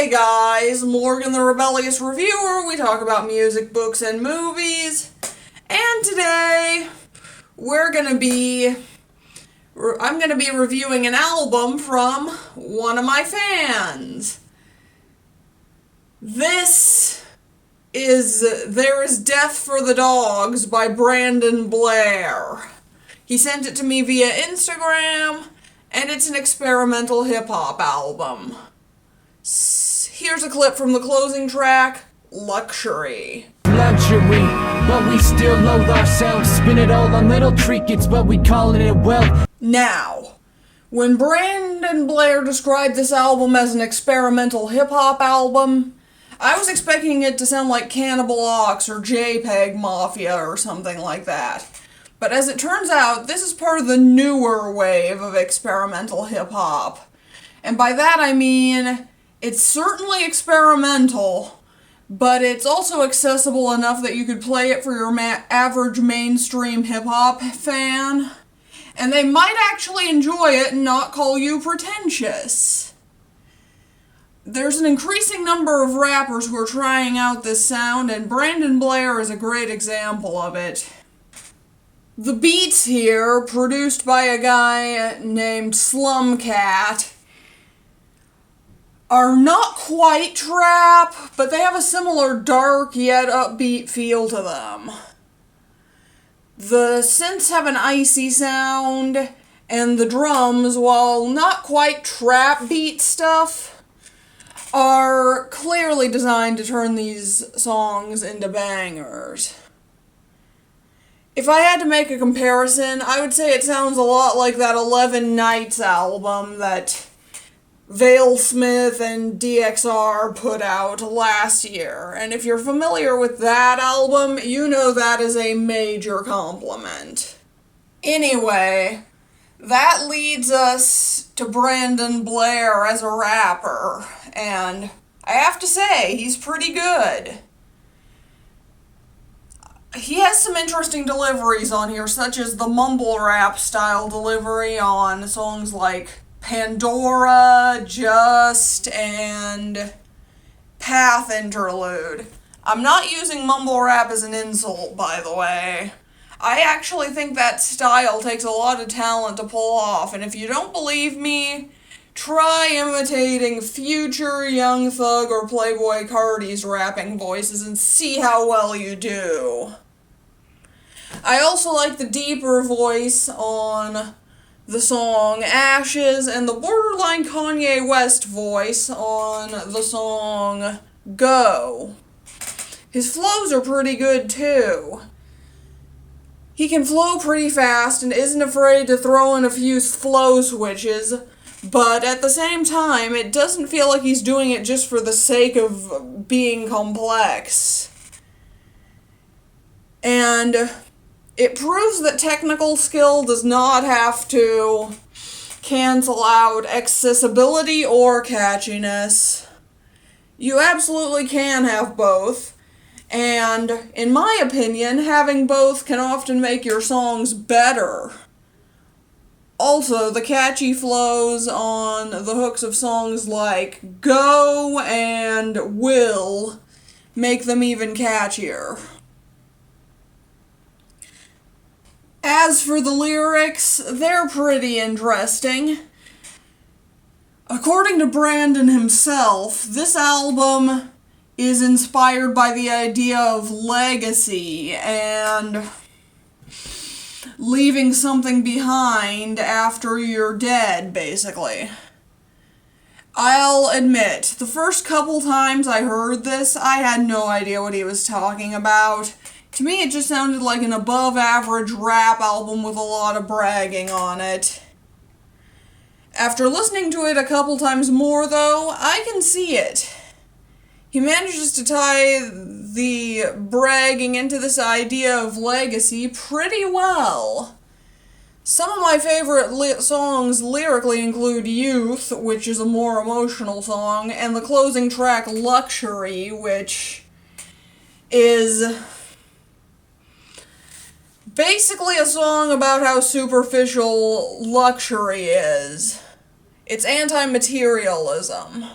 Hey guys, Morgan the Rebellious Reviewer. We talk about music, books, and movies. And today, I'm gonna be reviewing an album from one of my fans. This is There Is Death for the Dogs by Blair. He sent it to me via Instagram, and it's an experimental hip-hop album. Here's a clip from the closing track, Luxury. Luxury, but we still loathe ourselves. Spin it all on little trinkets, but we calling it wealth. Now, when Blair described this album as an experimental hip-hop album, I was expecting it to sound like Cannibal Ox or JPEG Mafia or something like that. But as it turns out, this is part of the newer wave of experimental hip-hop. And by that I mean, it's certainly experimental, but it's also accessible enough that you could play it for your average mainstream hip-hop fan, and they might actually enjoy it and not call you pretentious. There's an increasing number of rappers who are trying out this sound, and Blair is a great example of it. The beats here, produced by a guy named Slumcat, are not quite trap, but they have a similar dark yet upbeat feel to them. The synths have an icy sound, and the drums, while not quite trap beat stuff, are clearly designed to turn these songs into bangers. If I had to make a comparison, I would say it sounds a lot like that 11 Nights album that Vale Smith and DXR put out last year, and if you're familiar with that album, you know that is a major compliment. Anyway, that leads us to Blair as a rapper, and I have to say, he's pretty good. He has some interesting deliveries on here, such as the mumble rap style delivery on songs like Pandora, Just, and Path Interlude. I'm not using mumble rap as an insult, by the way. I actually think that style takes a lot of talent to pull off, and if you don't believe me, try imitating future Young Thug or Playboy Cardi's rapping voices and see how well you do. I also like the deeper voice on the song Ashes, and the borderline Kanye West voice on the song Go. His flows are pretty good too. He can flow pretty fast and isn't afraid to throw in a few flow switches, but at the same time, it doesn't feel like he's doing it just for the sake of being complex. And it proves that technical skill does not have to cancel out accessibility or catchiness. You absolutely can have both, and in my opinion, having both can often make your songs better. Also, the catchy flows on the hooks of songs like Go and Will make them even catchier. As for the lyrics, they're pretty interesting. According to Brandon himself, this album is inspired by the idea of legacy and leaving something behind after you're dead, basically. I'll admit, the first couple times I heard this, I had no idea what he was talking about. To me, it just sounded like an above-average rap album with a lot of bragging on it. After listening to it a couple times more, though, I can see it. He manages to tie the bragging into this idea of legacy pretty well. Some of my favorite songs lyrically include Youth, which is a more emotional song, and the closing track Luxury, which is basically a song about how superficial luxury is. It's anti-materialism.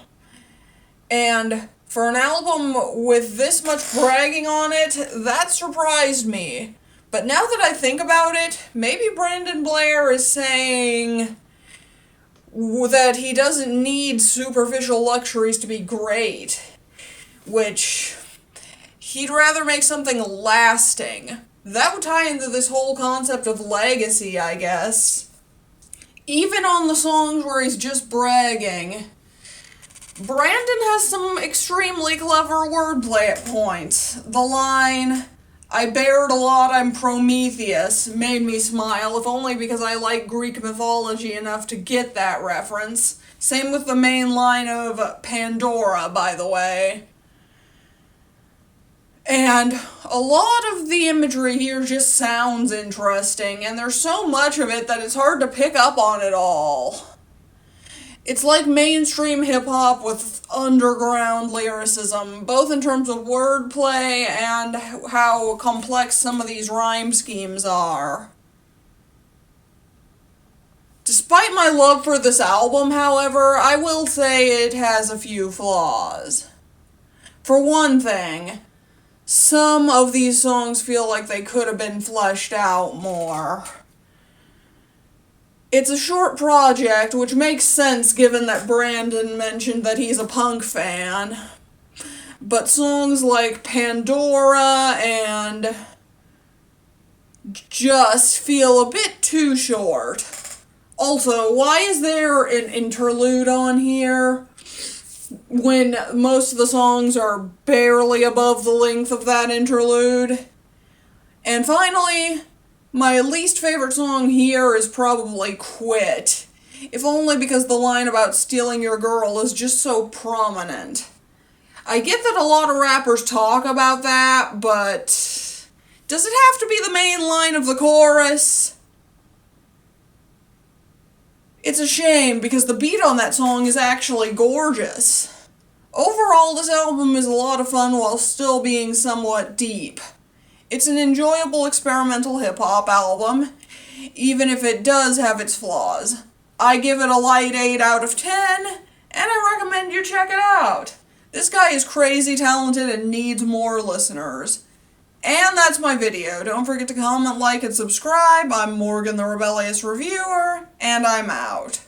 And for an album with this much bragging on it, that surprised me. But now that I think about it, maybe Brandon Blair is saying that he doesn't need superficial luxuries to be great, which he'd rather make something lasting. That would tie into this whole concept of legacy, I guess. Even on the songs where he's just bragging, Brandon has some extremely clever wordplay at points. The line, "I bared a lot, I'm Prometheus," made me smile, if only because I like Greek mythology enough to get that reference. Same with the main line of Pandora, by the way. And a lot of the imagery here just sounds interesting, and there's so much of it that it's hard to pick up on it all. It's like mainstream hip-hop with underground lyricism, both in terms of wordplay and how complex some of these rhyme schemes are. Despite my love for this album, however, I will say it has a few flaws. For one thing, some of these songs feel like they could have been fleshed out more. It's a short project, which makes sense given that Brandon mentioned that he's a punk fan. But songs like Pandora and Just feel a bit too short. Also, why is there an interlude on here when most of the songs are barely above the length of that interlude? And finally, my least favorite song here is probably Quit, if only because the line about stealing your girl is just so prominent. I get that a lot of rappers talk about that, but does it have to be the main line of the chorus? It's a shame because the beat on that song is actually gorgeous. Overall, this album is a lot of fun while still being somewhat deep. It's an enjoyable experimental hip-hop album, even if it does have its flaws. I give it a light 8 out of 10, and I recommend you check it out. This guy is crazy talented and needs more listeners. And that's my video. Don't forget to comment, like, and subscribe. I'm Morgan the Rebellious Reviewer, and I'm out.